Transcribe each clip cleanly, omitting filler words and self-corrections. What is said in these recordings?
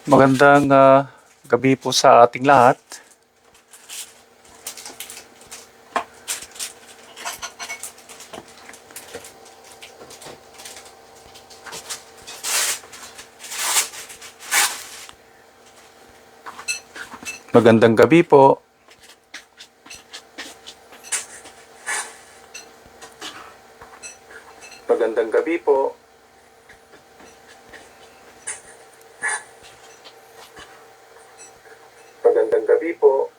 Magandang gabi po sa ating lahat. Magandang gabi po. Magandang gabi po. Magandang gabi po.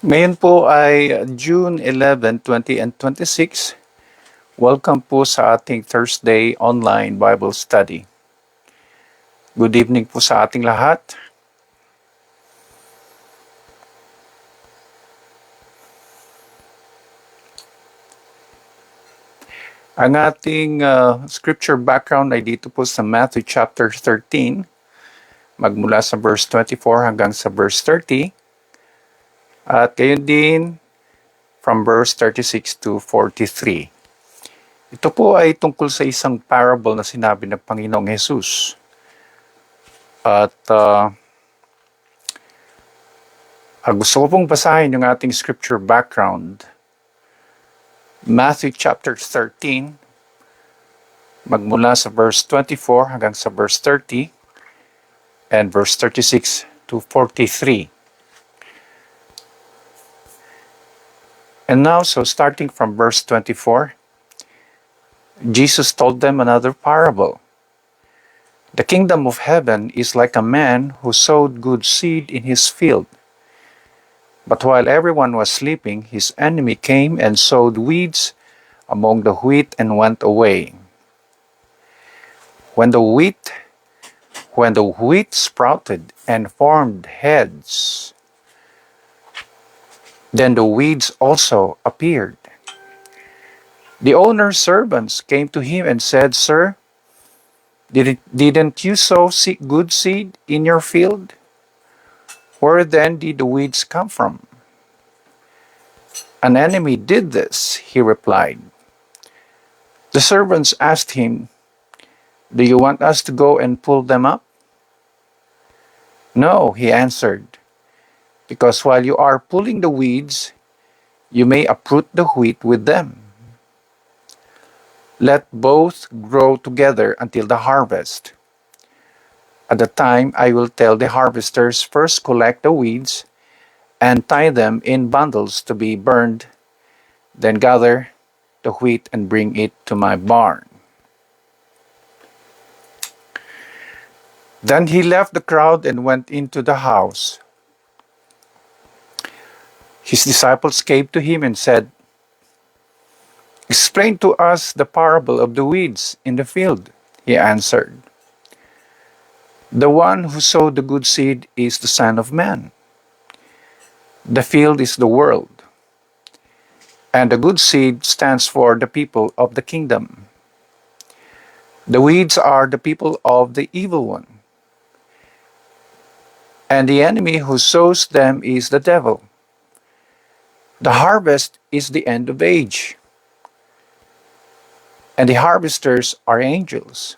Ngayon po ay June 11, 20 and 26. Welcome po sa ating Thursday online Bible study. Good evening po sa ating lahat. Ang ating scripture background ay dito po sa Matthew chapter 13, magmula sa verse 24 hanggang sa verse 30. At gayon din from verse 36 to 43. Ito po ay tungkol sa isang parable na sinabi ng Panginoong Jesus. At gusto ko pong basahin yung ating scripture background. Matthew chapter 13, magmula sa verse 24 hanggang sa verse 30, and verse 36 to 43. And now, so starting from verse 24, Jesus told them another parable. The kingdom of heaven is like a man who sowed good seed in his field. But while everyone was sleeping, his enemy came and sowed weeds among the wheat and went away. When the wheat sprouted and formed heads, then the weeds also appeared. The owner's servants came to him and said, "Sir, didn't you sow good seed in your field? Where then did the weeds come from?" "An enemy did this," he replied. The servants asked him, "Do you want us to go and pull them up?" "No," he answered, "because while you are pulling the weeds, you may uproot the wheat with them. Let both grow together until the harvest. At the time, I will tell the harvesters, first collect the weeds and tie them in bundles to be burned, then gather the wheat and bring it to my barn." Then he left the crowd and went into the house. His disciples came to him and said, "Explain to us the parable of the weeds in the field." He answered, "The one who sowed the good seed is the Son of Man. The field is the world, and the good seed stands for the people of the kingdom. The weeds are the people of the evil one, and the enemy who sows them is the devil. The harvest is the end of age, and the harvesters are angels.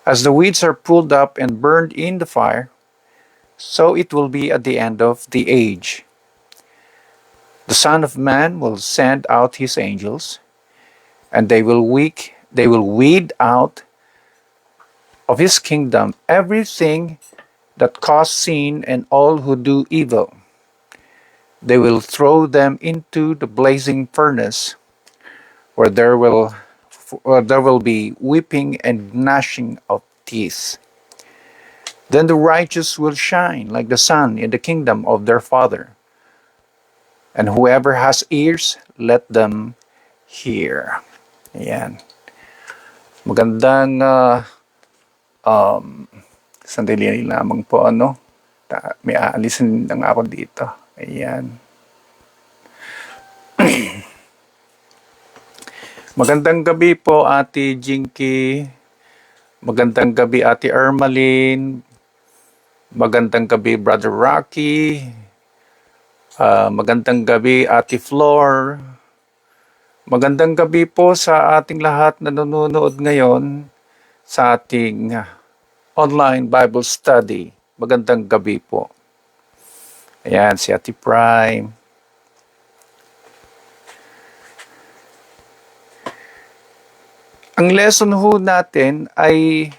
As the weeds are pulled up and burned in the fire, so it will be at the end of the age. The Son of Man will send out his angels, and they will weed out of his kingdom everything that cause sin and all who do evil. They will throw them into the blazing furnace, where there will be weeping and gnashing of teeth. Then the righteous will shine like the sun in the kingdom of their Father. And whoever has ears, let them hear." Ayan. Magandang sandali lamang po, ano? May aalisin lang ako dito. Ayan. Magandang gabi po, Ate Jinky. Magandang gabi, Ate Ermaline. Magandang gabi, Brother Rocky. Magandang gabi, Ate Flor. Magandang gabi po sa ating lahat na nanonood ngayon sa ating online Bible study. Magandang gabi po. Ayan, si Ate Prime. Ang lesson ho natin ay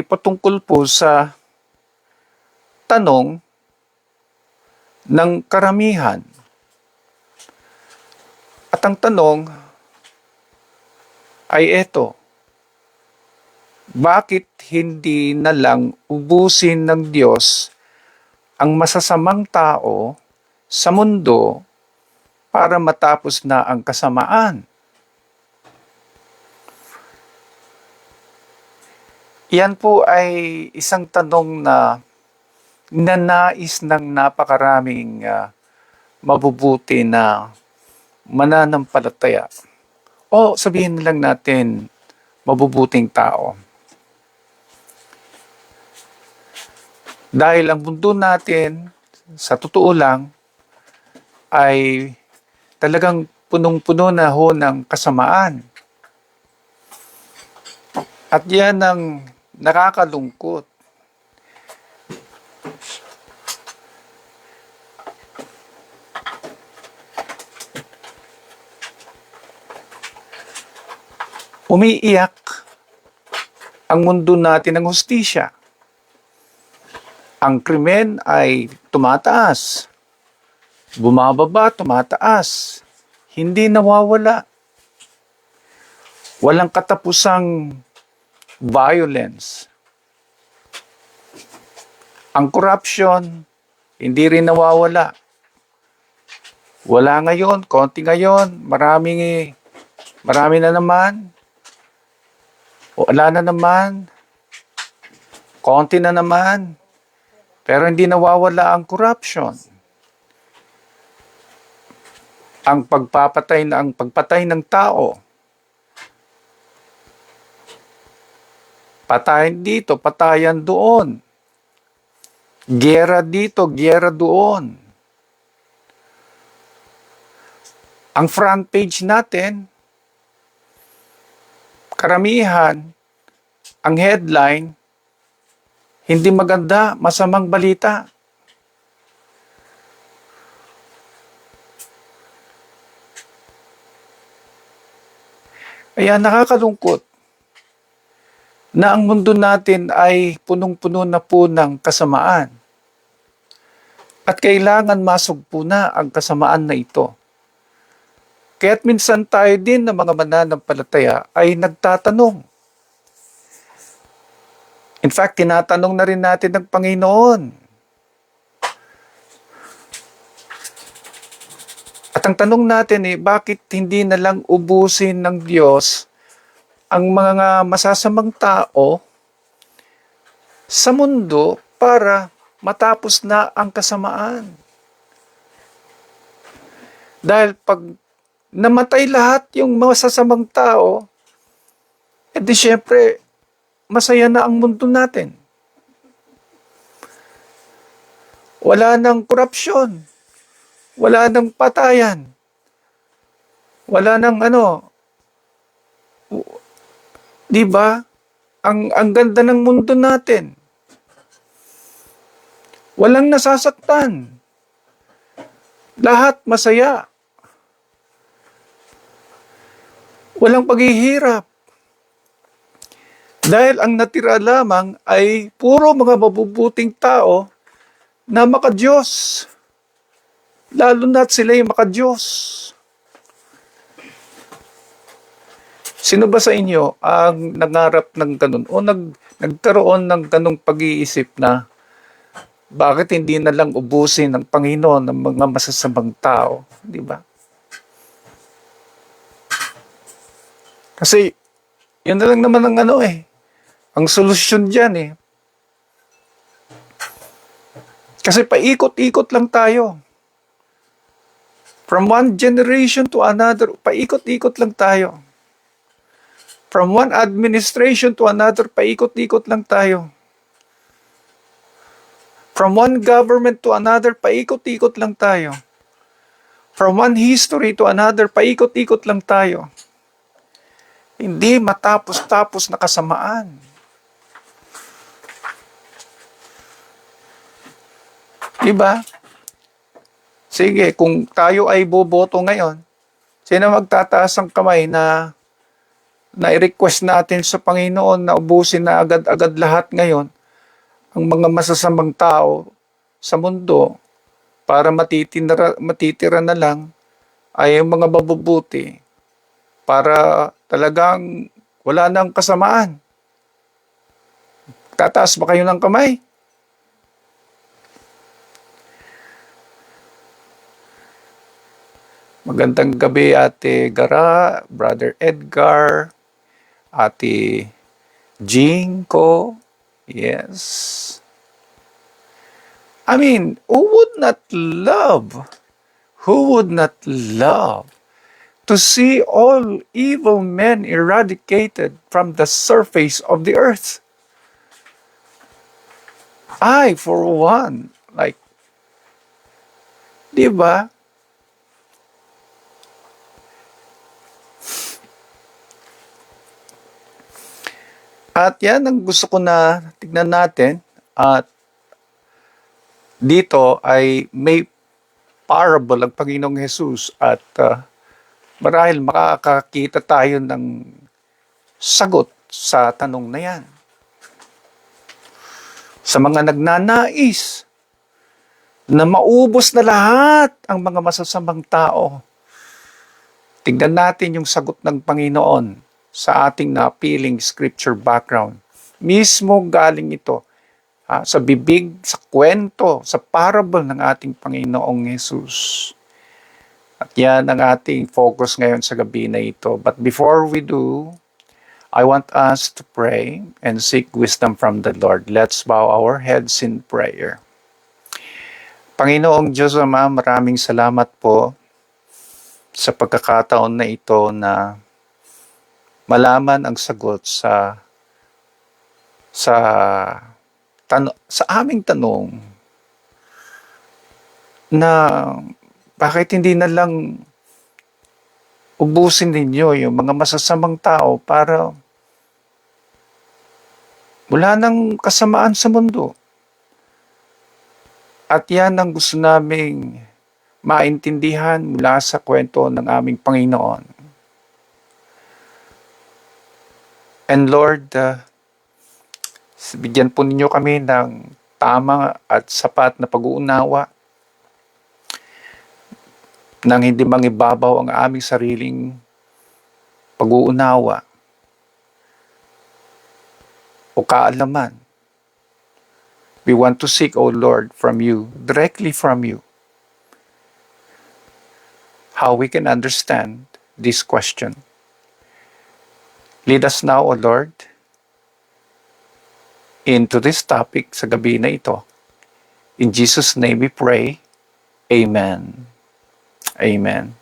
patungkol po sa tanong ng karamihan. At ang tanong ay ito, bakit hindi na lang ubusin ng Diyos ang masasamang tao sa mundo para matapos na ang kasamaan? Yan po ay isang tanong na nanais ng napakaraming mabubuti na mananampalataya. O sabihin lang natin, mabubuting tao. Dahil ang mundo natin, sa totoo lang, ay talagang punong-puno na ho ng kasamaan. At yan ang nakakalungkot. Umiiyak ang mundo natin ng hustisya. Ang krimen ay tumataas. Bumababa, tumataas. Hindi nawawala. Walang katapusang violence. Ang corruption, hindi rin nawawala. Wala ngayon, konti ngayon, marami na naman. Wala na naman, konti na naman, pero hindi nawawala ang corruption. Ang pagpatay ng tao, patayan dito, patayan doon. Giyera dito, giyera doon. Ang front page natin, karamihan, ang headline, hindi maganda, masamang balita. Kaya nakakalungkot na ang mundo natin ay punong-puno na po ng kasamaan. At kailangan masugpo na ang kasamaan na ito. Kaya't minsan tayo din na mga mananampalataya ay nagtatanong. In fact, tinatanong na rin natin ng Panginoon. At ang tanong natin bakit hindi na lang ubusin ng Diyos ang mga masasamang tao sa mundo para matapos na ang kasamaan? Dahil pag namatay lahat yung masasamang tao, edi syempre, masaya na ang mundo natin. Wala nang korupsyon. Wala nang patayan. Wala nang di ba? Ang ganda ng mundo natin. Walang nasasaktan. Lahat masaya. Walang paghihirap. Dahil ang natira lamang ay puro mga mabubuting tao na makadiyos. Lalo na't sila'y makadiyos. Sino ba sa inyo ang nangarap ng ganun o nagkaroon ng ganung pag-iisip na bakit hindi na lang ubusin ng Panginoon ng mga masasamang tao? Di ba? Kasi yun na lang naman ang ang solusyon dyan Kasi paikot-ikot lang tayo. From one generation to another, paikot-ikot lang tayo. From one administration to another, paikot-ikot lang tayo. From one government to another, paikot-ikot lang tayo. From one history to another, paikot-ikot lang tayo. Hindi matapos-tapos na kasamaan. Diba? Sige, kung tayo ay boboto ngayon, sino magtataas ang kamay na i-request natin sa Panginoon na ubusin na agad-agad lahat ngayon ang mga masasamang tao sa mundo para matitira na lang ay ang mga mabubuti para talagang wala nang kasamaan. Tataas ba kayo ng kamay? Magandang gabi, Ate Gara, Brother Edgar, Ate Jinko. Yes. I mean, who would not love to see all evil men eradicated from the surface of the earth? I, for one, like, di ba? At yan ang gusto ko na tignan natin. At dito ay may parable ang Panginoong Jesus at marahil makakakita tayo ng sagot sa tanong na yan. Sa mga nagnanais na maubos na lahat ang mga masasamang tao, tingnan natin yung sagot ng Panginoon sa ating napiling scripture background. Mismo galing ito sa bibig, sa kwento, sa parable ng ating Panginoong Jesus. At yan ang ating focus ngayon sa gabi na ito. But before we do, I want us to pray and seek wisdom from the Lord. Let's bow our heads in prayer. Panginoong Diyos Ama, maraming salamat po sa pagkakataon na ito na malaman ang sagot sa aming tanong na bakit hindi na lang ubusin ninyo yung mga masasamang tao para wala nang kasamaan sa mundo. At yan ang gusto naming maintindihan mula sa kwento ng aming Panginoon. And Lord, bigyan po ninyo kami ng tama at sapat na pag-uunawa nang hindi mangibabaw ang aming sariling pag-uunawa o kaalaman. We want to seek, O Lord, from you, directly from you, how we can understand this question. Lead us now, O Lord, into this topic sa gabi na ito. In Jesus' name we pray. Amen. Amen.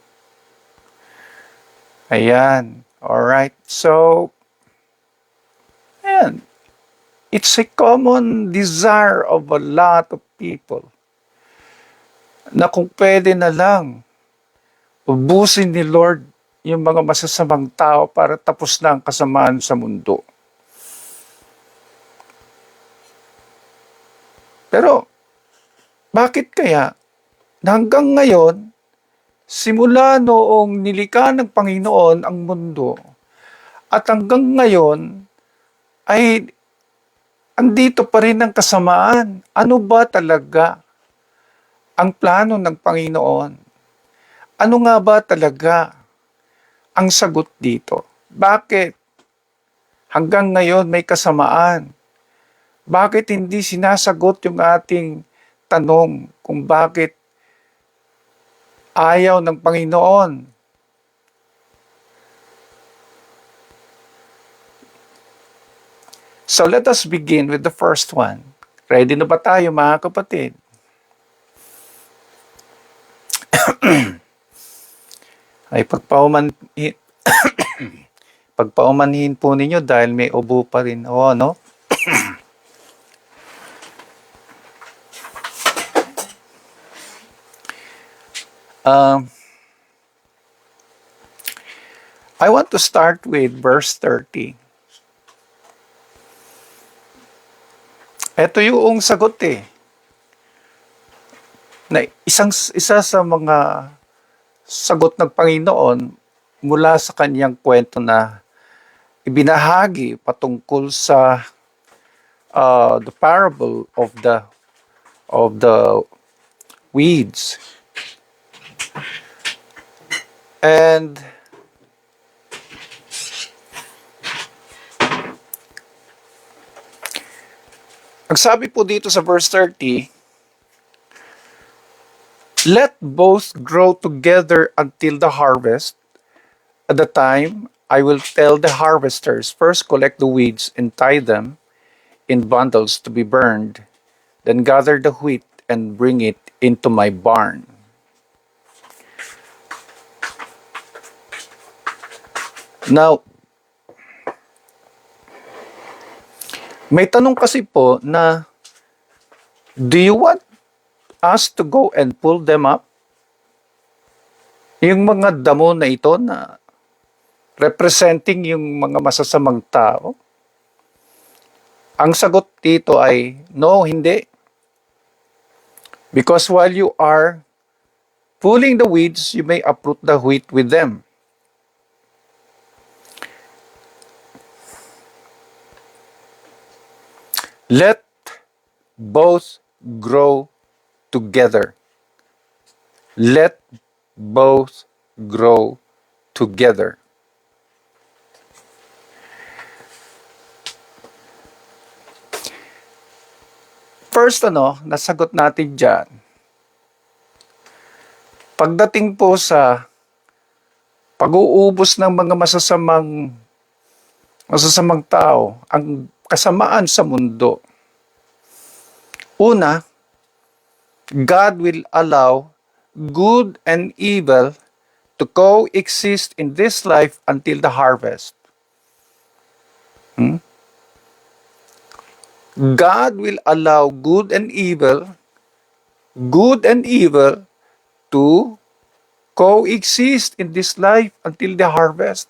Ayan. Alright. So, ayan. It's a common desire of a lot of people na kung pwede na lang ubusin ni Lord yung mga masasamang tao para tapos na ang kasamaan sa mundo. Pero, bakit kaya hanggang ngayon, simula noong nilikha ng Panginoon ang mundo, at hanggang ngayon, ay andito pa rin ang kasamaan? Ano ba talaga ang plano ng Panginoon? Ano nga ba talaga ang sagot dito? Bakit hanggang ngayon may kasamaan? Bakit hindi sinasagot yung ating tanong kung bakit ayaw ng Panginoon? So let us begin with the first one. Ready na ba tayo, mga kapatid? ay pagpaumanhin po ninyo dahil may ubo pa rin. O ano? I want to start with verse 30. Ito yung sagot na isa sa mga sagot ng Panginoon mula sa kanyang kwento na ibinahagi patungkol sa the parable of the weeds. And ang sabi po dito sa verse 30, let both grow together until the harvest. At the time, I will tell the harvesters, first collect the weeds and tie them in bundles to be burned, then gather the wheat and bring it into my barn. Now, may tanong kasi po na, do you want us to go and pull them up? Yung mga damo na ito na representing yung mga masasamang tao? Ang sagot dito ay, no, hindi. Because while you are pulling the weeds, you may uproot the wheat with them. Let both grow together. Let both grow together. First, nasagot natin dyan. Pagdating po sa pag-uubos ng mga masasamang tao, ang kasamaan sa mundo. Una, God will allow good and evil to coexist in this life until the harvest. God will allow good and evil to coexist in this life until the harvest.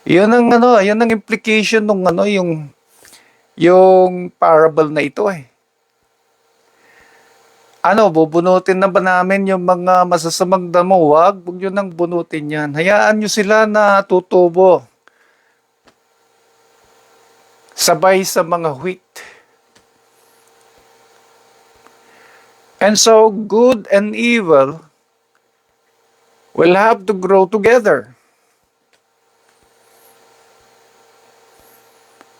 Yun ang implication ng yung parable na ito bubunutin na ba namin yung mga masasamang damo? Huwag nyo nang bunutin yan. Hayaan nyo sila na tutubo. Sabay sa mga wheat. And so, good and evil will have to grow together.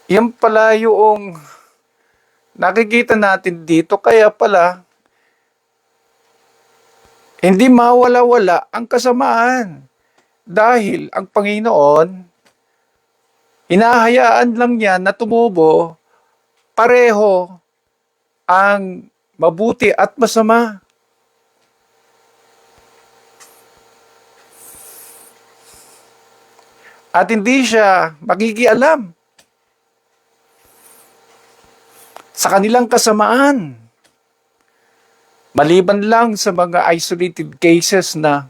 Yan pala yung nakikita natin dito. Kaya pala, hindi mawala-wala ang kasamaan. Dahil ang Panginoon, hinahayaan lang niya na tumubo pareho ang mabuti at masama. At hindi siya makikialam sa kanilang kasamaan. Maliban lang sa mga isolated cases na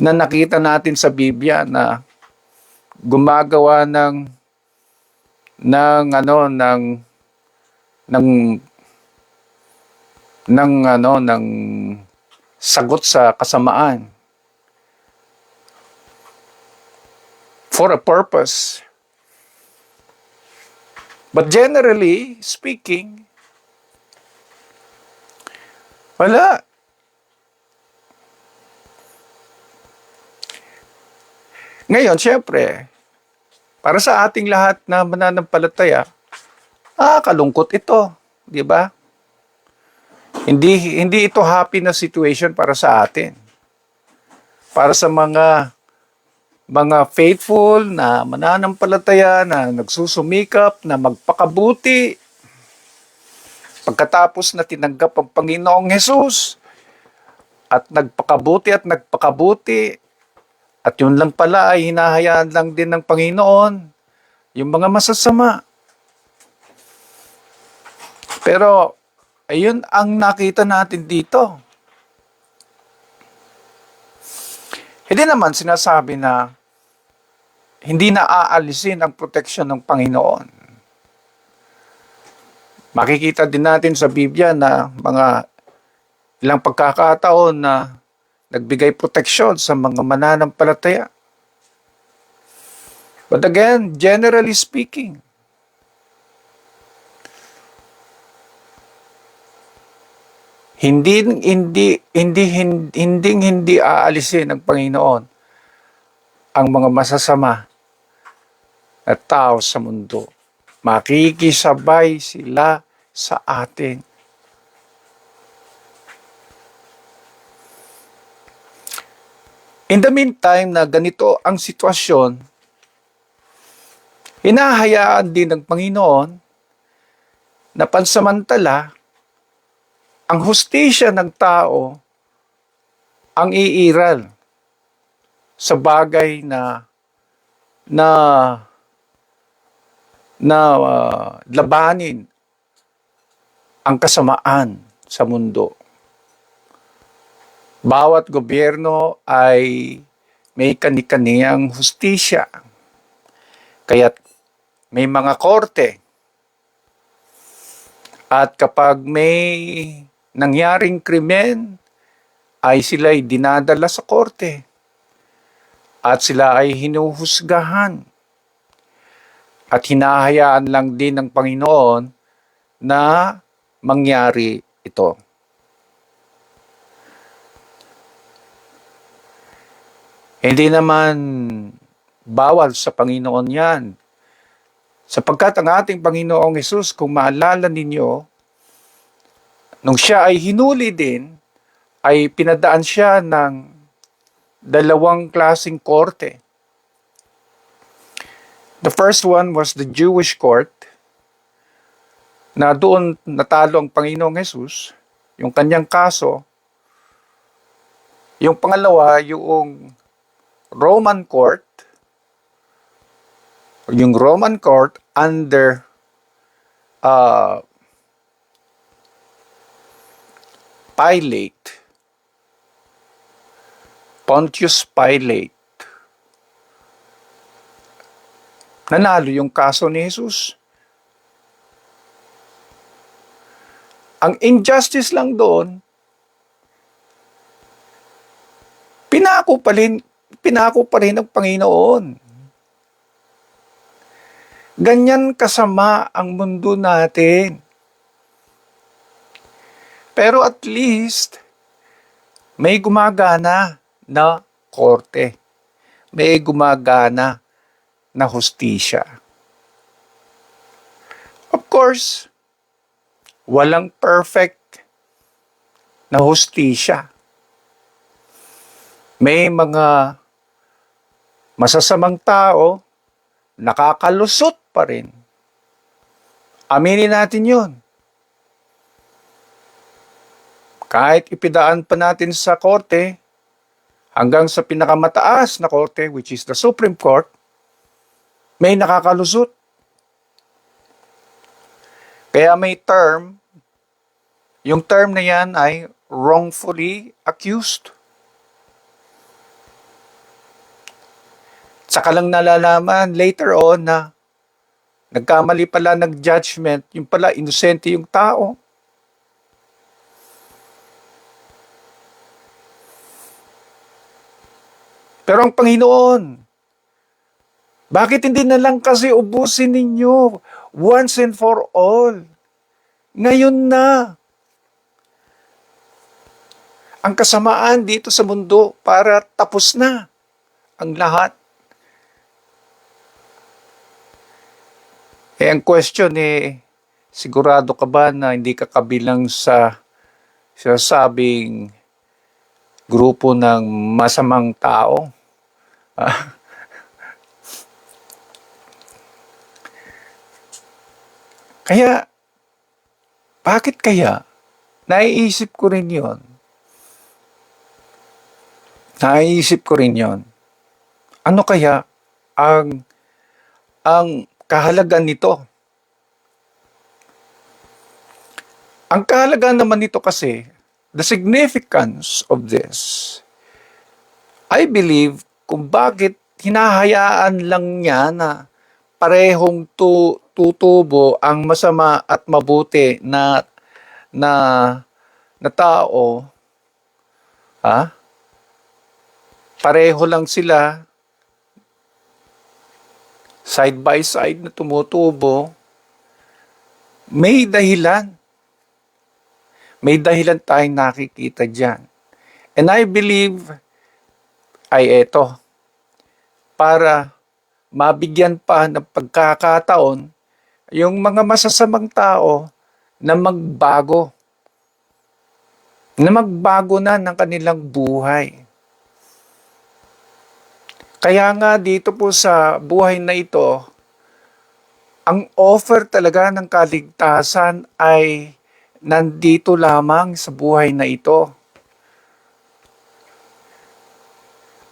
nakita natin sa Biblia na gumagawa ng sagot sa kasamaan for a purpose. But generally speaking, wala. Ngayon, syempre, para sa ating lahat na mananampalataya, kalungkot ito, di ba? Hindi ito happy na situation para sa atin. Para sa mga faithful na mananampalataya na nagsusumikap na magpakabuti, pagkatapos na tinanggap ang Panginoong Hesus, at nagpakabuti at yun lang pala ay hinahayaan lang din ng Panginoon yung mga masasama. Pero ayun ang nakita natin dito. Hindi naman sinasabi na hindi na aalisin ang proteksyon ng Panginoon. Makikita din natin sa Biblia na mga ilang pagkakataon na nagbigay proteksyon sa mga mananampalataya. But again, generally speaking, hindi aalisin ng Panginoon ang mga masasama na tao sa mundo. Makikisabay sila sa atin. In the meantime na ganito ang sitwasyon, hinahayaan din ng Panginoon na pansamantala ang hustisya ng tao ang iiral sa bagay na labanin ang kasamaan sa mundo. Bawat gobyerno ay may kani-kaniyang hustisya. Kaya't may mga korte. At kapag may nangyaring krimen, ay sila'y dinadala sa korte. At sila ay hinuhusgahan. At hinahayaan lang din ng Panginoon na mangyari ito. Hindi naman bawal sa Panginoon yan. Sapagkat ang ating Panginoong Hesus, kung maalala ninyo, nung siya ay hinuli din, ay pinadaan siya ng dalawang klaseng korte. The first one was the Jewish court, na doon natalo ang Panginoong Hesus, yung kanyang kaso. Yung pangalawa, yung Roman court, under Pontius Pilate. Nanalo yung kaso ni Jesus. Ang injustice lang doon, pinako pa rin ng Panginoon. Ganyan kasama ang mundo natin. Pero at least, may gumagana na korte. May gumagana na hustisya. Of course, walang perfect na hustisya. May mga masasamang tao, nakakalusot pa rin. Aminin natin yun. Kahit ipidaan pa natin sa korte, hanggang sa pinakamataas na korte, which is the Supreme Court, may nakakalusot. Kaya may term, yung term na yan ay wrongfully accused. Saka lang nalalaman later on na nagkamali pala ng judgment, yung pala inosente yung tao. Pero ang Panginoon, bakit hindi na lang kasi ubusin ninyo once and for all? Ngayon na. Ang kasamaan dito sa mundo para tapos na ang lahat. Ang question sigurado ka ba na hindi ka kabilang sa sinasabing grupo ng masamang tao? Kaya, bakit kaya? Naiisip ko rin yon. Naisip ko rin yon. Ano kaya ang kahalagan nito? Ang kahalagan naman nito kasi, the significance of this, I believe kung bakit hinahayaan lang niya na parehong tutubo ang masama at mabuti na na tao, ha? Pareho lang sila side by side na tumutubo. May dahilan. May dahilan tayong nakikita diyan. And I believe ay eto, para mabigyan pa ng pagkakataon yung mga masasamang tao na magbago. Na magbago na ng kanilang buhay. Kaya nga dito po sa buhay na ito, ang offer talaga ng kaligtasan ay nandito lamang sa buhay na ito.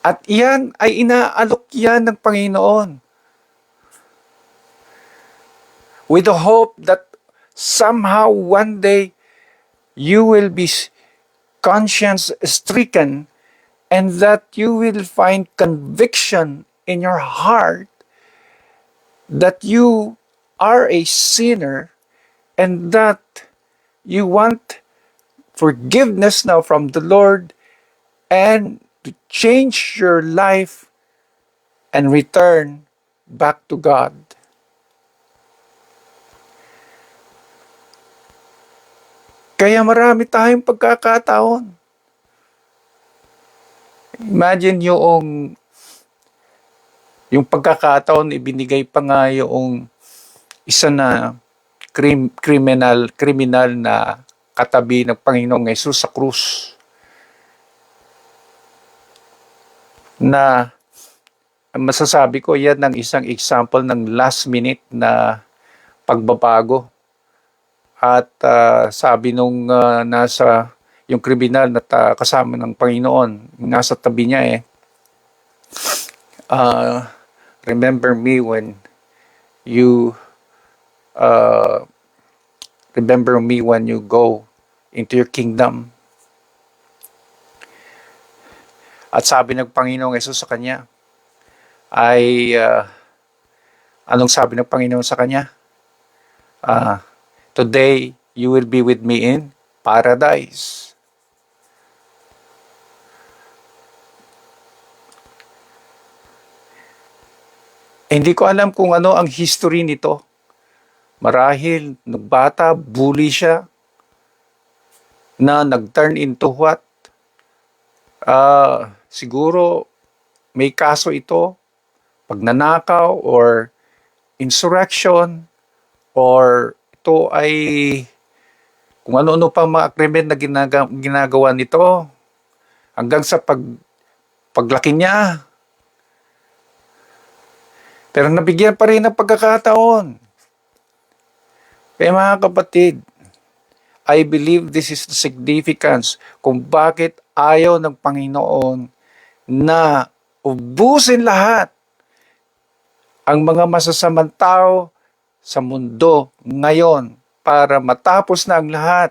At iyan ay inaalok yan ng Panginoon. With the hope that somehow one day you will be conscience stricken and that you will find conviction in your heart that you are a sinner and that you want forgiveness now from the Lord and to change your life and return back to God. Kaya marami tayong pagkakataon. Imagine yung pagkakataon, ibinigay pa nga yung isa na kriminal na katabi ng Panginoong Hesus sa krus. Na masasabi ko yan ng isang example ng last minute na pagbabago. At sabi nung nasa yung kriminal na kasama ng Panginoon, nasa tabi niya remember me when you go into your kingdom. At sabi ng Panginoong Hesus sa kanya ay anong sabi ng Panginoon sa kanya? Today you will be with me in paradise. Hindi ko alam kung ano ang history nito. Marahil, nagbata, bully siya, na nag-turn into what? Siguro, may kaso ito, pagnanakaw, or insurrection, or ito ay kung ano-ano pa mga krimen na ginagawa nito, hanggang sa paglaki niya. Pero nabigyan pa rin ng pagkakataon. Kaya mga kapatid, I believe this is the significance kung bakit ayaw ng Panginoon na ubusin lahat ang mga masasamang tao sa mundo ngayon para matapos na ang lahat.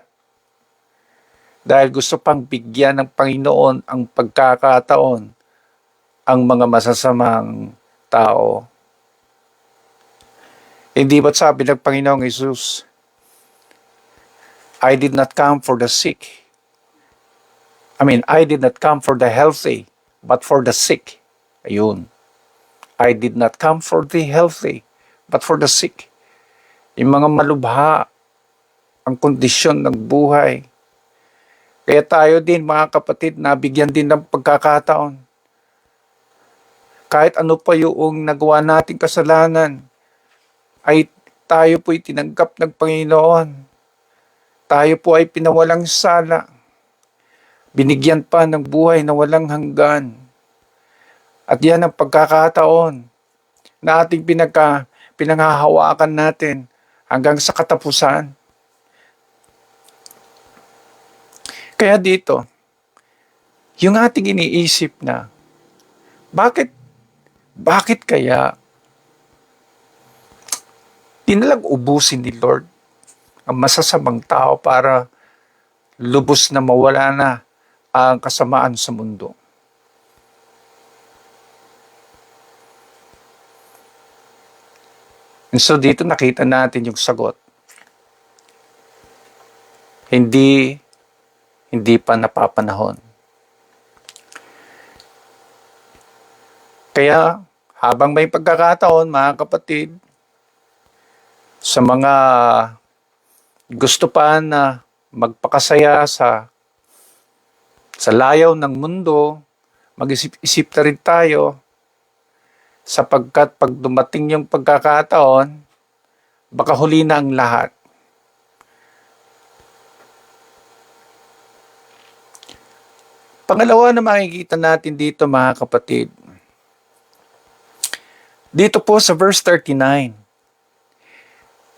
Dahil gusto pang bigyan ng Panginoon ang pagkakataon ang mga masasamang tao. Hindi ba't sabi ng Panginoong Hesus, I did not come for the sick. I did not come for the healthy, but for the sick. Ayun. I did not come for the healthy, but for the sick. Yung mga malubha, ang kondisyon ng buhay. Kaya tayo din, mga kapatid, nabigyan din ng pagkakataon. Kahit ano pa yung nagawa nating kasalanan, ay tayo po'y tinanggap ng Panginoon. Tayo po ay pinawalang sala. Binigyan pa ng buhay na walang hanggan. At yan ang pagkakataon na ating pinanghahawakan natin hanggang sa katapusan. Kaya dito, yung ating iniisip na, bakit kaya tinalang ubusin ni Lord ang masasamang tao para lubos na mawala na ang kasamaan sa mundo? And so dito nakita natin yung sagot. Hindi pa napapanahon. Kaya habang may pagkakataon, mga kapatid, sa mga gusto pa na magpakasaya sa layaw ng mundo, mag-isip-isip na rin tayo, sapagkat pag dumating yung pagkakataon, baka huli na ang lahat. Pangalawa na makikita natin dito, mga kapatid, dito po sa verse 39,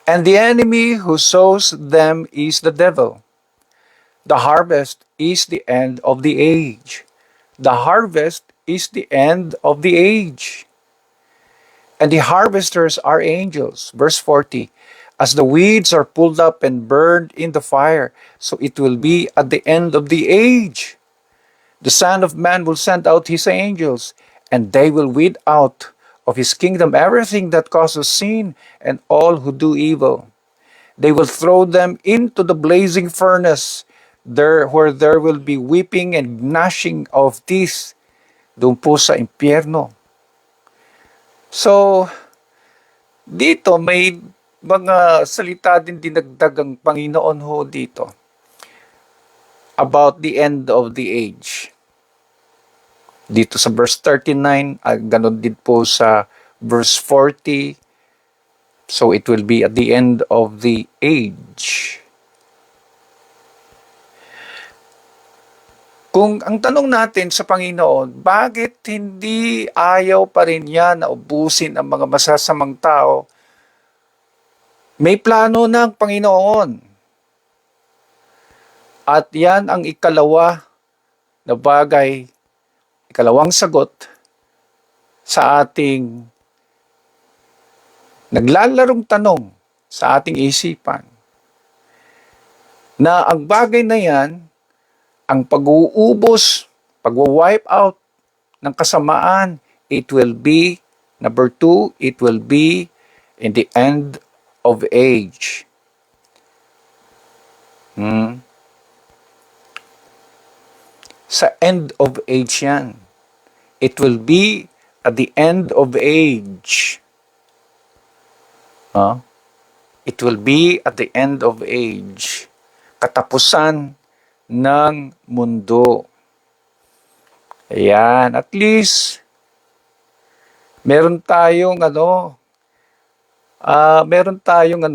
and the enemy who sows them is the devil. The harvest is the end of the age. The harvest is the end of the age. And the harvesters are angels. Verse 40, as the weeds are pulled up and burned in the fire, so it will be at the end of the age. The Son of Man will send out his angels, and they will weed out of his kingdom everything that causes sin and all who do evil. They will throw them into the blazing furnace, where there will be weeping and gnashing of teeth. Doon po sa impyerno. So, dito may mga salita din dinagdag ang Panginoon ho dito about the end of the age. Dito sa verse 39, ganun din po sa verse 40. So it will be at the end of the age. Kung ang tanong natin sa Panginoon, bakit hindi ayaw pa rin niya na ubusin ang mga masasamang tao? May plano na ang Panginoon. At yan ang ikalawa na bagay, ikalawang sagot sa ating naglalarong tanong sa ating isipan, na ang bagay na yan, ang pag-uubos, pag-wipe out ng kasamaan, it will be, number 2, it will be in the end of age. Sa end of age yan. It will be at the end of age. It will be at the end of age. Katapusan ng mundo. Ayan, at least meron tayong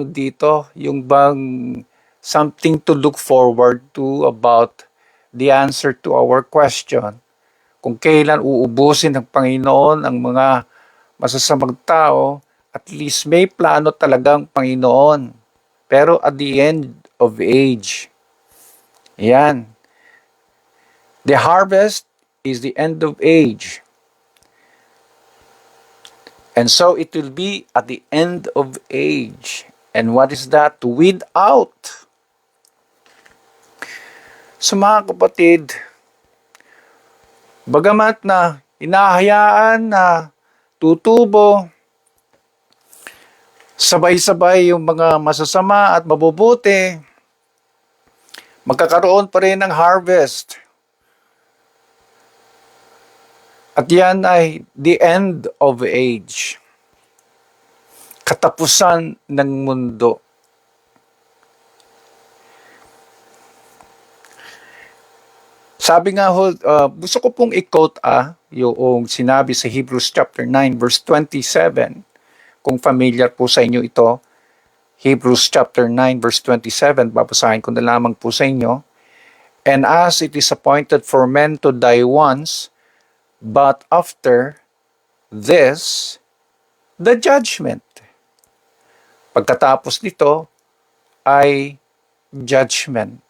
dito, yung bang something to look forward to about the answer to our question. Kung kailan uubusin ng Panginoon ang mga masasamang tao, at least may plano talagang Panginoon. Pero at the end of age, yan. The harvest is the end of age. And so it will be at the end of age. And what is that? To weed out. So mga kapatid, bagamat na hinahayaan na tutubo sabay-sabay yung mga masasama at mabubuti, magkakaroon pa rin ng harvest. At yan ay the end of age. Katapusan ng mundo. Sabi nga ho, gusto ko pong i-quote yung sinabi sa Hebrews chapter 9 verse 27. Kung familiar po sa inyo ito, Hebrews chapter 9 verse 27, babasahin ko na lamang po sa inyo. And as it is appointed for men to die once, but after this, the judgment. Pagkatapos nito ay judgment.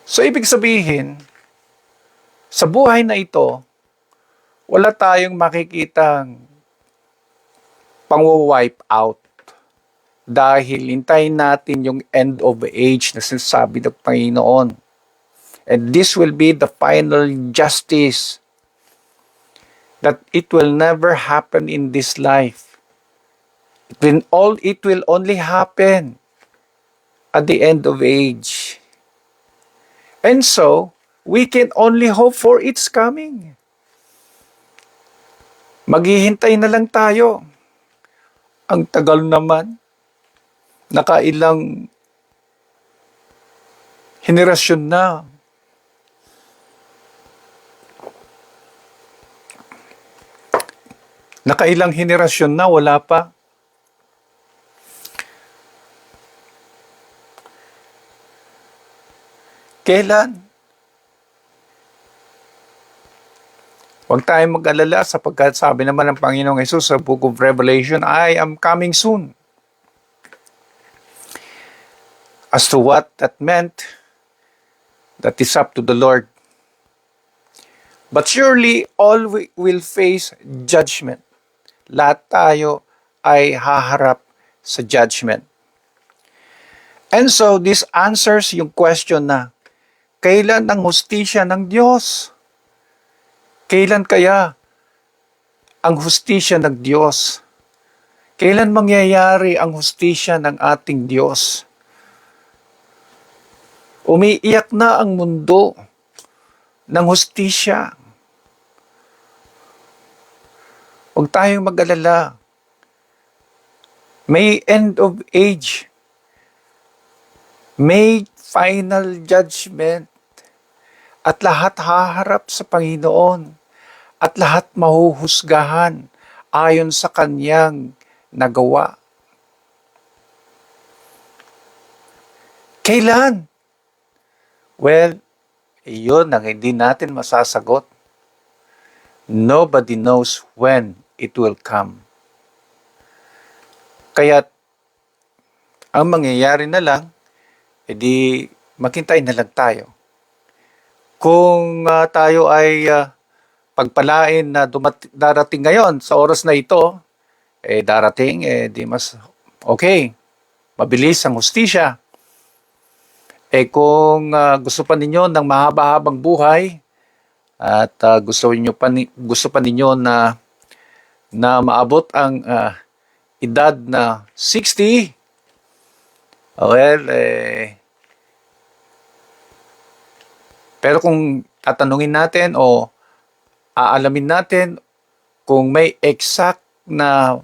So, ibig sabihin, sa buhay na ito, wala tayong makikitang pang-wipe out dahil hintayin natin yung end of age na sinasabi ng Panginoon. And this will be the final justice that it will never happen in this life. It will only happen at the end of age. And so, we can only hope for its coming. Maghihintay na lang tayo. Ang tagal naman. Nakailang henerasyon na. Nakailang henerasyon na, wala pa. Kailan? Huwag tayong mag-alala sapagkat sabi naman ng Panginoong Hesus sa Book of Revelation, I am coming soon. As to what that meant, that is up to the Lord. But surely all will face judgment. Lahat tayo ay haharap sa judgment. And so this answers yung question na, kailan ang hustisya ng Diyos? Kailan kaya ang hustisya ng Diyos? Kailan mangyayari ang hustisya ng ating Diyos? Umiiyak na ang mundo ng hustisya. Huwag tayong mag-alala. May end of age. May final judgment. At lahat haharap sa Panginoon. At lahat mahuhusgahan ayon sa kanyang nagawa. Kailan? Well, iyon ang hindi natin masasagot. Nobody knows when it will come. Kaya ang mangyayari na lang, edi maghintay na lang tayo. Kung tayo ay pagpalain na darating ngayon sa oras na ito, darating, di mas okay, mabilis ang hustisya. Kung gusto pa ninyo ng mahaba-habang buhay at gusto pa ninyo na maabot ang edad na 60, well, pero kung tatanungin natin o aalamin natin kung may exact na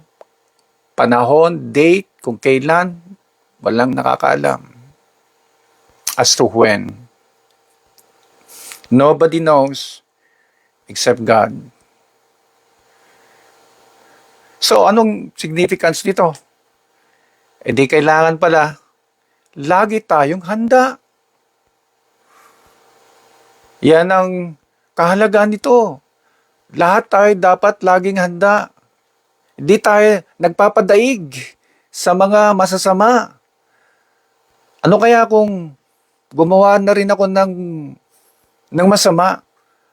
panahon, date, kung kailan, walang nakakaalam. As to when. Nobody knows except God. So, anong significance dito? Di kailangan pala lagi tayong handa. Yan ang kahalagaan nito. Lahat tayo dapat laging handa. Hindi tayo nagpapadaig sa mga masasama. Ano kaya kung gumawa na rin ako ng masama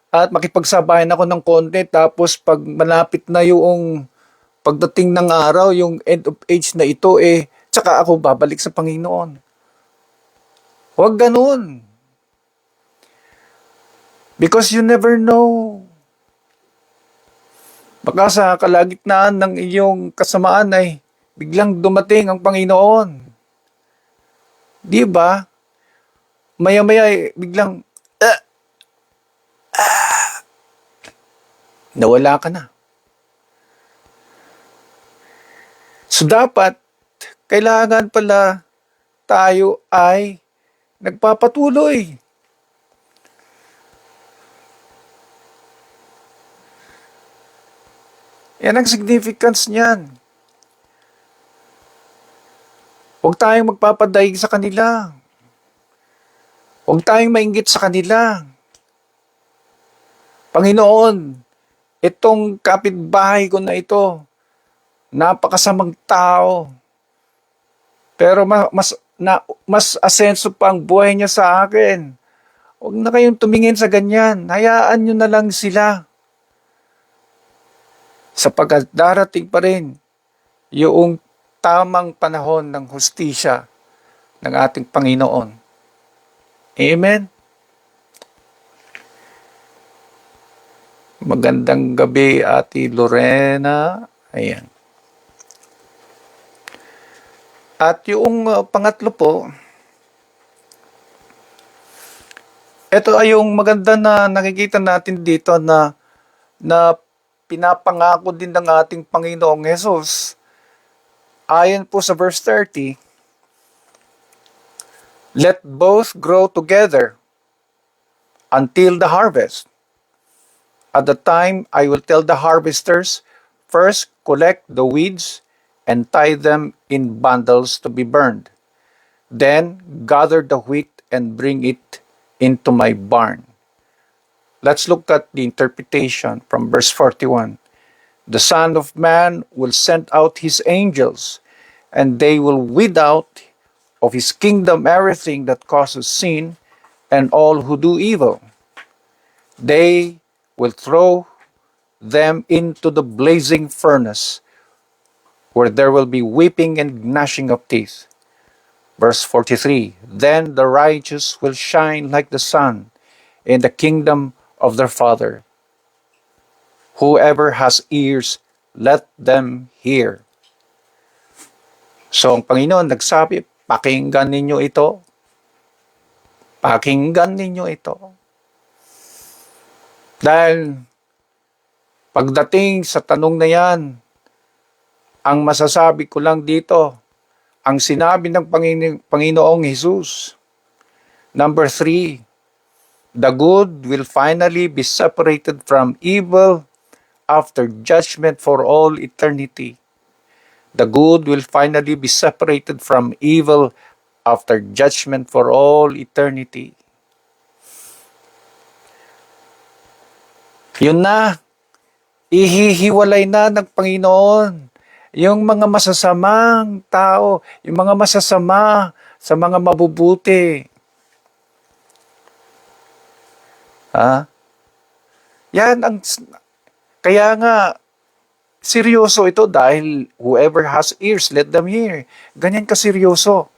at makipagsabayan ako ng konti tapos pag malapit na yung pagdating ng araw, yung end of age na ito, tsaka ako babalik sa Panginoon. Huwag ganun. Because you never know. Baka sa kalagitnaan ng iyong kasamaan ay biglang dumating ang Panginoon. Di ba? Maya-maya biglang nawala ka na. So dapat, kailangan pala tayo ay nagpapatuloy. Yan ang significance niyan. Huwag tayong magpapadaig sa kanila. Huwag tayong mainggit sa kanila. Panginoon, itong kapitbahay ko na ito, napakasamang tao. Pero mas asenso pa ang buhay niya sa akin. Huwag na kayong tumingin sa ganyan. Hayaan nyo na lang sila. Sapagkat darating pa rin yung tamang panahon ng hustisya ng ating Panginoon. Amen? Magandang gabi, Ate Lorena. Ayan. At yung pangatlo po, ito ay yung maganda na nakikita natin dito na pinapangako din ng ating Panginoong Hesus. Ayon po sa verse 30, let both grow together until the harvest. At the time I will tell the harvesters, first collect the weeds and tie them in bundles to be burned. Then gather the wheat and bring it into my barn. Let's look at the interpretation from verse 41. The Son of Man will send out his angels, and they will weed out of his kingdom everything that causes sin and all who do evil. They will throw them into the blazing furnace, where there will be weeping and gnashing of teeth. Verse 43, then the righteous will shine like the sun in the kingdom of their Father. Whoever has ears, let them hear. So ang Panginoon nagsabi, pakinggan ninyo ito. Pakinggan ninyo ito. Dahil pagdating sa tanong na yan, ang masasabi ko lang dito, ang sinabi ng Panginoong Jesus. Number 3, the good will finally be separated from evil after judgment for all eternity. The good will finally be separated from evil after judgment for all eternity. Yun na, ihihiwalay na ng Panginoon yung mga masasamang tao, yung mga masasama sa mga mabubuti. Yan ang, kaya nga, seryoso ito dahil whoever has ears, let them hear. Ganyan kaseryoso.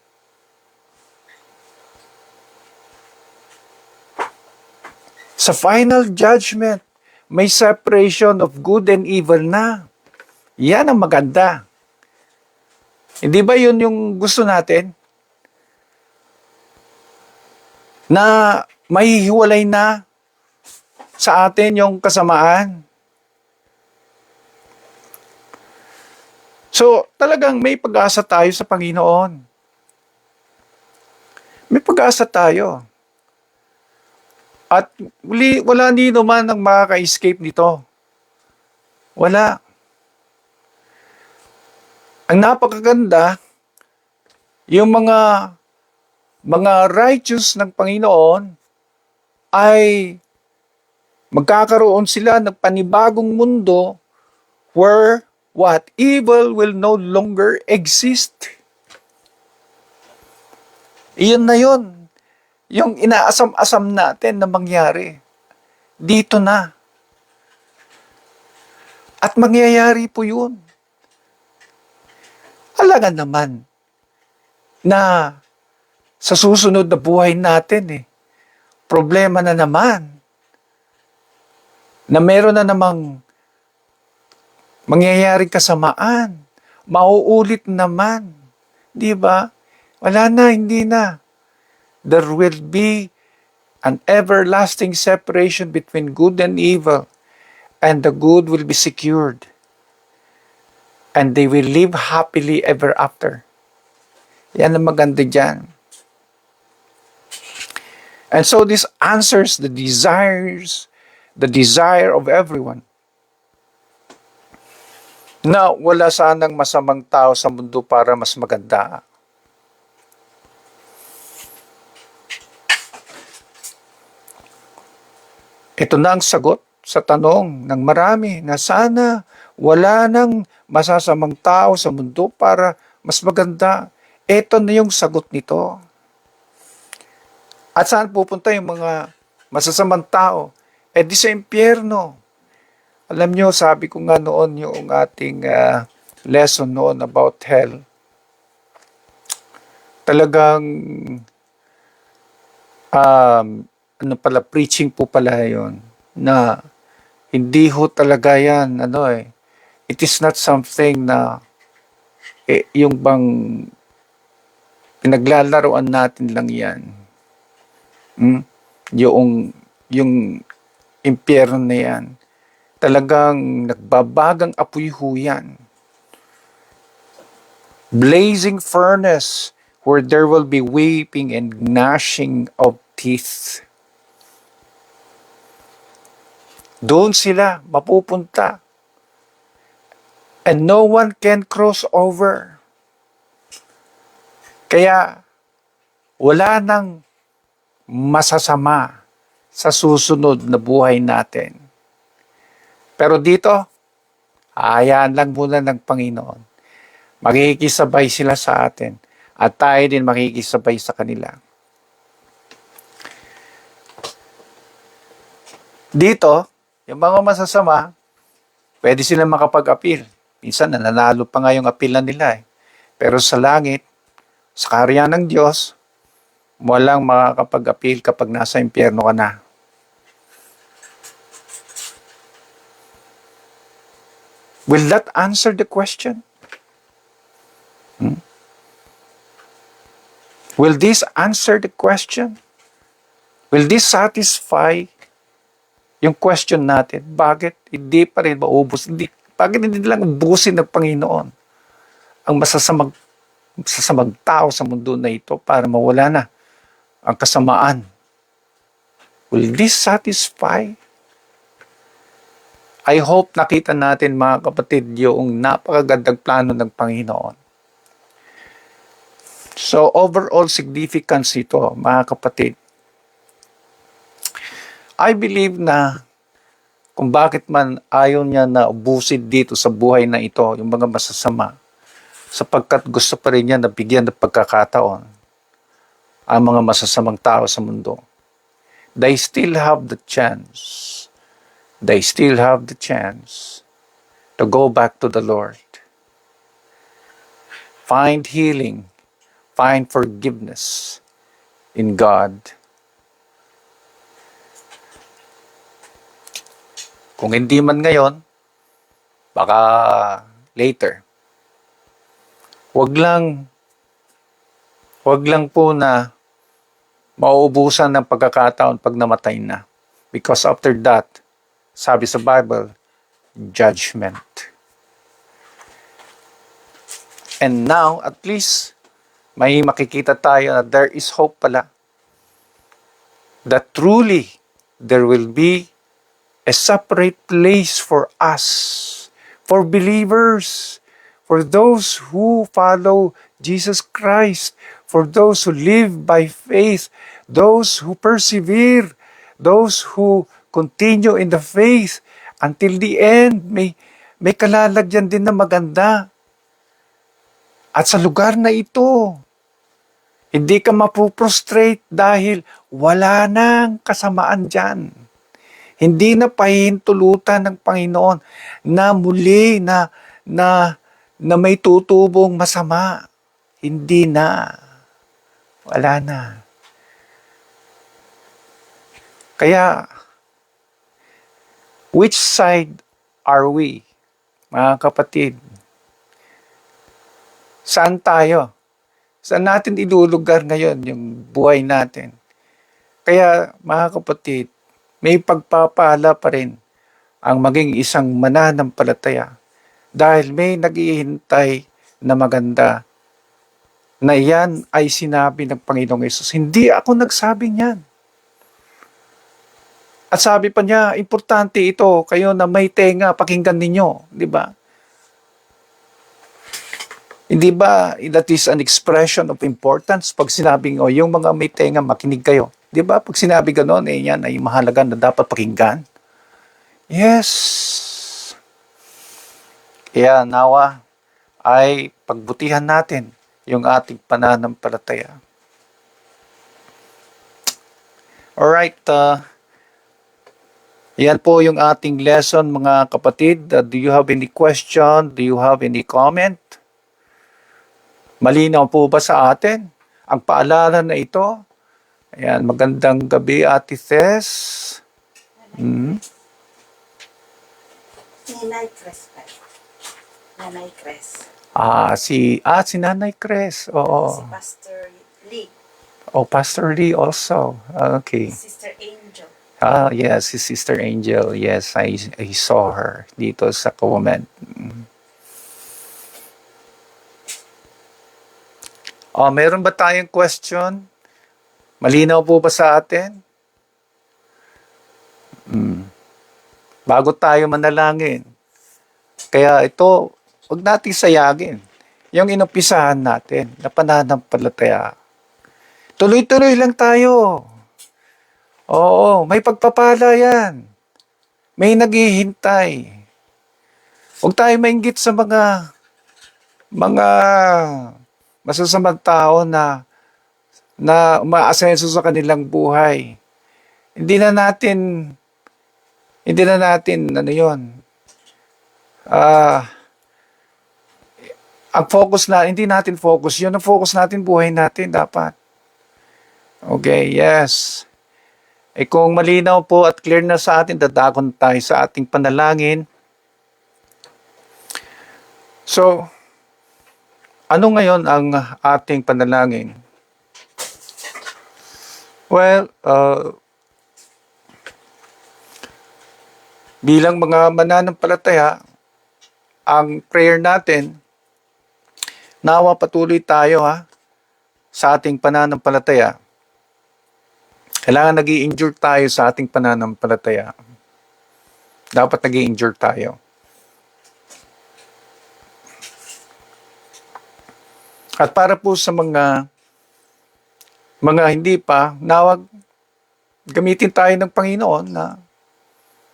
Sa final judgment, may separation of good and evil na. Yan ang maganda. Hindi ba yun yung gusto natin? Na mahihiwalay na sa atin yung kasamaan. So, talagang may pag-asa tayo sa Panginoon. May pag-asa tayo. At wala nino man ang makaka-escape nito. Wala. Ang napakaganda, yung mga righteous ng Panginoon ay magkakaroon sila ng panibagong mundo where what? Evil will no longer exist. Iyon na yun. Yung inaasam-asam natin na mangyari. Dito na. At mangyayari po yun. Alangan naman na sa susunod na buhay natin problema na naman na meron na namang mangyayaring kasamaan, mauulit naman. Di ba? Wala na, hindi na. There will be an everlasting separation between good and evil, and the good will be secured. And they will live happily ever after. Yan ang maganda dyan. And so this answers the desire of everyone. Na wala sanang masamang tao sa mundo para mas maganda. Ito na ang sagot sa tanong ng marami na sana wala nang masasamang tao sa mundo para mas maganda. Ito na yung sagot nito. At saan pupunta yung mga masasamang tao? Eh di sa impyerno. Alam nyo, sabi ko nga noon yung ating lesson noon about hell, talagang ano pala, preaching po pala yon na hindi ho talaga yan, it is not something na yung bang pinaglalaroan natin lang yan. Yung impyerno na yan, talagang nagbabagang apoy ho yan. Blazing furnace where there will be weeping and gnashing of teeth. Doon sila mapupunta. And no one can cross over. Kaya wala nang masasama sa susunod na buhay natin. Pero dito, hayaan lang muna ng Panginoon. Makikisabay sila sa atin at tayo din makikisabay sa kanila. Dito, yung mga masasama, pwede silang makapag-appeal. Minsan nananalo pa nga yung appeal na nila. Pero sa langit, sa kaharian ng Diyos, walang makakapag-appeal kapag nasa impyerno ka na. Will that answer the question? Will this answer the question? Will this satisfy yung question natin? Bakit hindi pa rin maubos? Bakit hindi lang ubusin ng Panginoon ang masasamang tao sa mundo na ito para mawala na ang kasamaan? Will this satisfy? I hope nakita natin mga kapatid yung napakagandang plano ng Panginoon. So overall significance ito mga kapatid. I believe na kung bakit man ayaw niya na ubusin dito sa buhay na ito yung mga masasama, sapagkat gusto pa rin niya na bigyan ng pagkakataon ang mga masasamang tao sa mundo. They still have the chance. They still have the chance to go back to the Lord. Find healing. Find forgiveness in God. Kung hindi man ngayon, baka later. Wag lang po na mauubusan ng pagkakataon pag namatay na. Because after that, sabi sa Bible, judgment. And now, at least, may makikita tayo na there is hope pala. That truly, there will be a separate place for us, for believers, for those who follow Jesus Christ, for those who live by faith, those who persevere, those who continue in the faith until the end. May kalalagyan din na maganda. At sa lugar na ito, hindi ka mapuprostrate dahil wala nang kasamaan dyan. Hindi na pahihintulutan ng Panginoon na muli na may tutubong masama. Hindi na. Wala na. Kaya, which side are we, mga kapatid? Saan tayo? Saan natin ilulugar ngayon yung buhay natin? Kaya, mga kapatid, may pagpapala pa rin ang maging isang mananampalataya dahil may naghihintay na maganda na yan ay sinabi ng Panginoong Yesus. Hindi ako nagsabi niyan. At sabi pa niya, importante ito, kayo na may tenga, pakinggan ninyo. Di ba? Hindi ba that is an expression of importance? Pag sinabing, yung mga may tenga, makinig kayo. Di ba? Pag sinabi gano'n, yan ay mahalaga na dapat pakinggan. Yes. Kaya nawa ay pagbutihan natin yung ating pananampalataya. Alright, yan po yung ating lesson mga kapatid. Do you have any question? Do you have any comment? Malinaw po ba sa atin ang paalala na ito? Ayan, magandang gabi Ate Tess. Hmm? Nanay Cres pa. Nanay Cres. Si Nanay Cres. Si Oo. Pastor Lee. Oh, Pastor Lee also. Okay. Sister Angel. Yes, si Sister Angel. Yes, I saw her dito sa comment. Meron ba tayong question? Malinaw po ba sa atin? Bago tayo manalangin. Kaya ito, huwag nating sayagin. Yung inumpisahan natin na pananampalataya. Tuloy-tuloy lang tayo. Oo, may pagpapala yan. May naghihintay. Huwag tayo mainggit sa mga masasamang tao na umaasenso sa kanilang buhay. Hindi na natin ano 'yon. Ang focus na hindi natin focus 'yon. Ang focus natin buhay natin dapat. Okay, yes. Kung malinaw po at clear na sa atin, dadakon tayo sa ating panalangin. So, ano ngayon ang ating panalangin? Well, bilang mga mananampalataya, ang prayer natin, nawa patuloy tayo sa ating pananampalataya. Kailangan nag-i-endure tayo sa ating pananampalataya. Dapat nag-i-endure tayo. At para po sa mga hindi pa, nawag gamitin tayo ng Panginoon na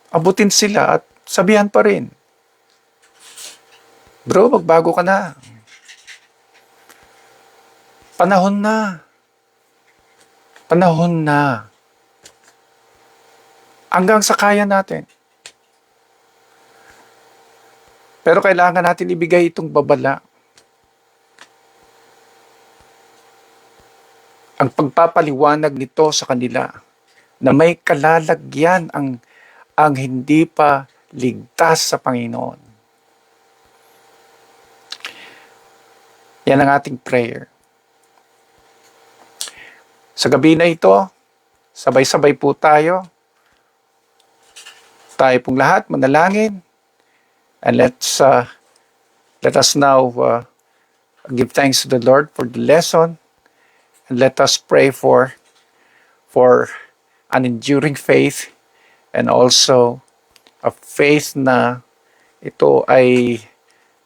abutin sila at sabihan pa rin. Bro, magbago ka na. Panahon na. Panahon na. Hanggang sa kaya natin. Pero kailangan natin ibigay itong babala. Ang pagpapaliwanag nito sa kanila na may kalalagyan ang hindi pa ligtas sa Panginoon. Yan ang ating prayer. Sa gabi na ito, sabay-sabay po tayo. Tayo pong lahat manalangin. And let us now give thanks to the Lord for the lesson. And let us pray for an enduring faith and also a faith na ito ay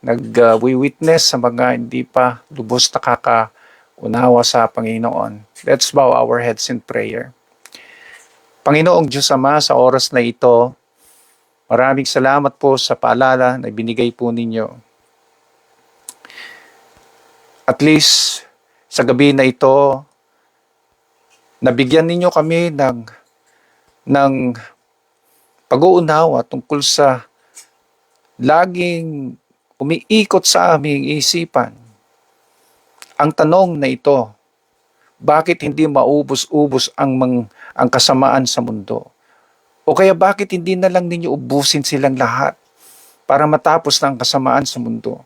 nag-witness sa mga hindi pa lubos nakakaunawa sa Panginoon. Let's bow our heads in prayer. Panginoong Diyos Ama, sa oras na ito, maraming salamat po sa paalala na binigay po ninyo. At least, sa gabi na ito, nabigyan ninyo kami ng pag-uunawa tungkol sa laging umiikot sa aming isipan. Ang tanong na ito, bakit hindi maubos-ubos ang kasamaan sa mundo? O kaya bakit hindi na lang ninyo ubusin silang lahat para matapos na ang kasamaan sa mundo?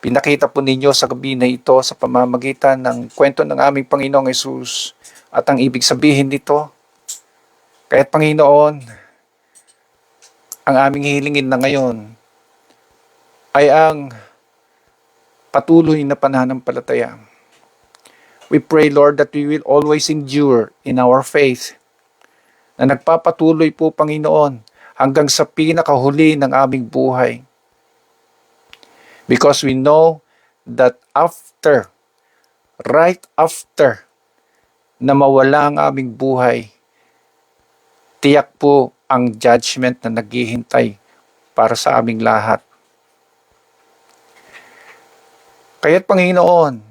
Pinakita po ninyo sa gabi na ito sa pamamagitan ng kwento ng aming Panginoong Hesus at ang ibig sabihin nito. Kaya't Panginoon, ang aming hilingin na ngayon ay ang patuloy na pananampalataya. We pray, Lord, that we will always endure in our faith na nagpapatuloy po, Panginoon, hanggang sa pinakahuli ng aming buhay. Because we know that right after na mawala ang aming buhay, tiyak po ang judgment na naghihintay para sa aming lahat. Kaya't Panginoon,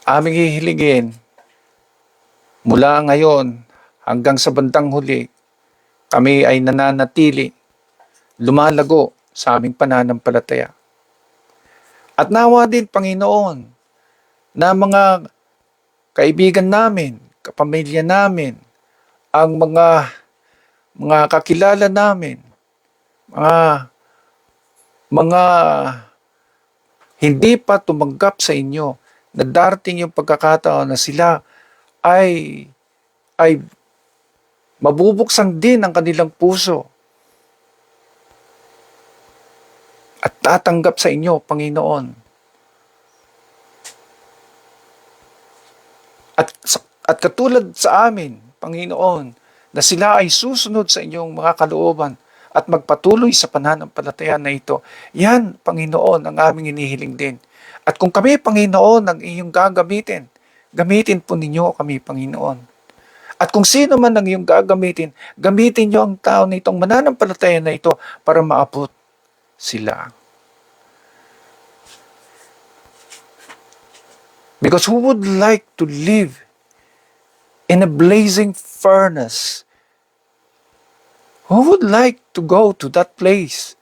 aming hihilingin Mula ngayon hanggang sa bandang huli, kami ay nananatili, lumalago sa aming pananampalataya. At nawa din, Panginoon, na mga kaibigan namin, kapamilya namin, ang mga kakilala namin, mga hindi pa tumanggap sa inyo, na darating yung pagkakataon na sila ay ay mabubuksan din ang kanilang puso at tatanggap sa inyo, Panginoon. At katulad sa amin, Panginoon, na sila ay susunod sa inyong mga kalooban at magpatuloy sa pananampalataya na ito. Yan, Panginoon, ang aming inihiling din. At kung kami, Panginoon, ang iyong gagamitin, gamitin po ninyo kami, Panginoon. At kung sino man ang iyong gagamitin, gamitin niyo ang tao na itong mananampalataya na ito para maabot sila. Because who would like to live in a blazing furnace? Who would like to go to that place?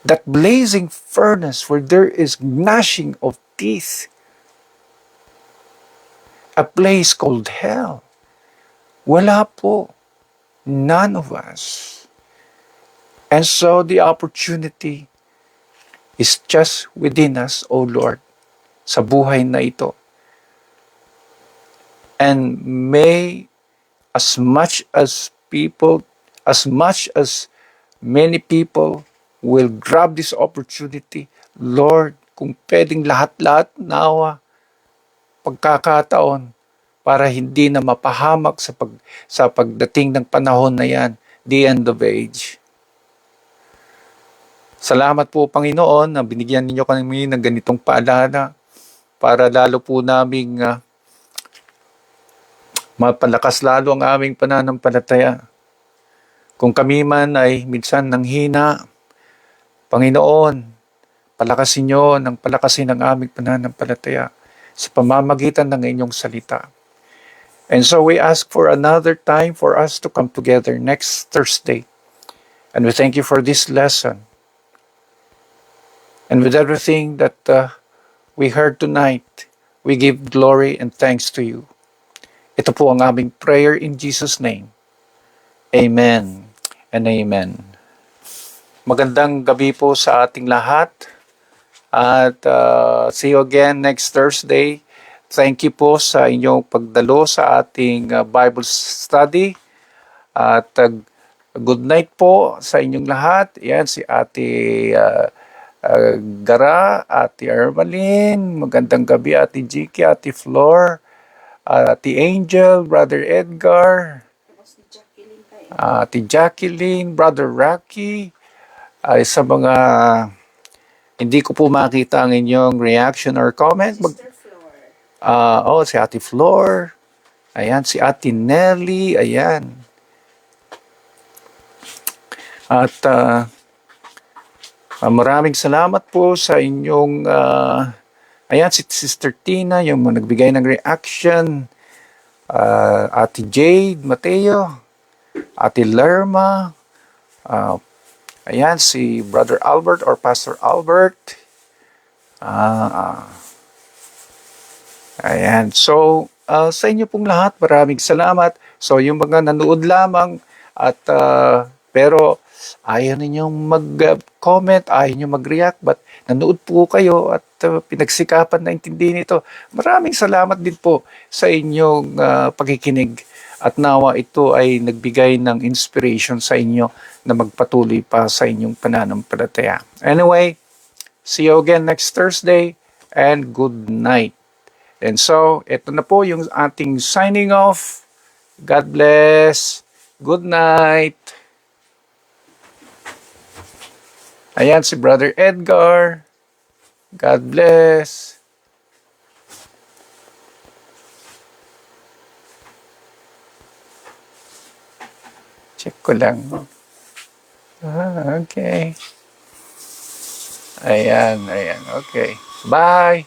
That blazing furnace where there is gnashing of teeth. A place called hell. Wala po. None of us. And so the opportunity is just within us, O Lord, sa buhay na ito. And may as much as many people will grab this opportunity, Lord, kung pwedeng lahat-lahat nawa pagkakataon para hindi na mapahamak sa pagdating ng panahon na yan, the end of age. Salamat po, Panginoon, na binigyan ninyo kami ng ganitong paalala para lalo po naming mapalakas lalo ang aming pananampalataya. Kung kami man ay minsan nanghina, Panginoon, palakasin nyo ng palakasin ang aming pananampalataya sa pamamagitan ng inyong salita. And so we ask for another time for us to come together next Thursday. And we thank you for this lesson. And with everything that we heard tonight, we give glory and thanks to you. Ito po ang aming prayer in Jesus' name. Amen and amen. Magandang gabi po sa ating lahat. At see you again next Thursday. Thank you po sa inyong pagdalo sa ating Bible study. At good night po sa inyong lahat. Yan si Ate Gara, Ate Ermaline, magandang gabi Ate Jiki, Ate Flor, Ate Angel, Brother Edgar, Ate Jacqueline, Brother Rocky, sa mga hindi ko po makita ang inyong reaction or comment. Sister Flor. Si Ate Flor, ayan, si Ate Nelly, ayan. At maraming salamat po sa inyong, ayan, si Sister Tina, yung nagbigay ng reaction. Ate Jade Mateo, Ate Lerma, ayan, si Brother Albert or Pastor Albert. Ayan, so sa inyo pong lahat, maraming salamat. So yung mga nanood lamang at pero ayaw ninyong mag-comment, ayaw ninyong mag-react, but nanood po kayo at pinagsikapan na intindihin ito. Maraming salamat din po sa inyong pakikinig at nawa ito ay nagbigay ng inspiration sa inyo na magpatuloy pa sa inyong pananampalataya. Anyway, see you again next Thursday and good night. And so, ito na po yung ating signing off. God bless. Good night. Ayan si Brother Edgar. God bless. Check ko lang. Okay. Ayan. Okay. Bye.